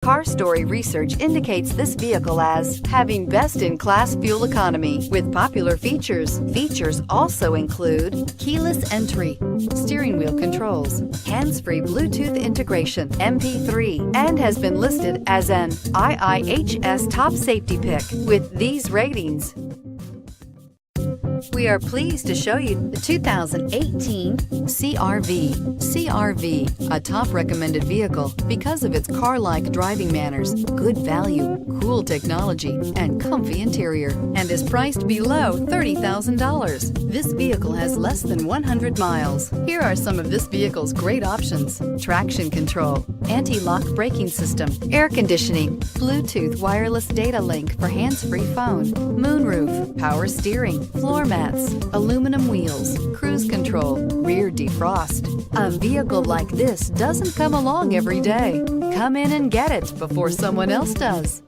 Car Story research indicates this vehicle as having best-in-class fuel economy with popular features. Features also include keyless entry, steering wheel controls, hands-free Bluetooth integration, MP3, and has been listed as an IIHS top safety pick with these ratings. We are pleased to show you the 2018 CR-V. CR-V, a top recommended vehicle because of its car-like driving manners, good value, cool technology, and comfy interior, and is priced below $30,000. This vehicle has less than 100 miles. Here are some of this vehicle's great options: traction control, anti-lock braking system, air conditioning, Bluetooth wireless data link for hands-free phone, moonroof, power steering, floor mats, aluminum wheels, cruise control, rear defrost. A vehicle like this doesn't come along every day. Come in and get it before someone else does.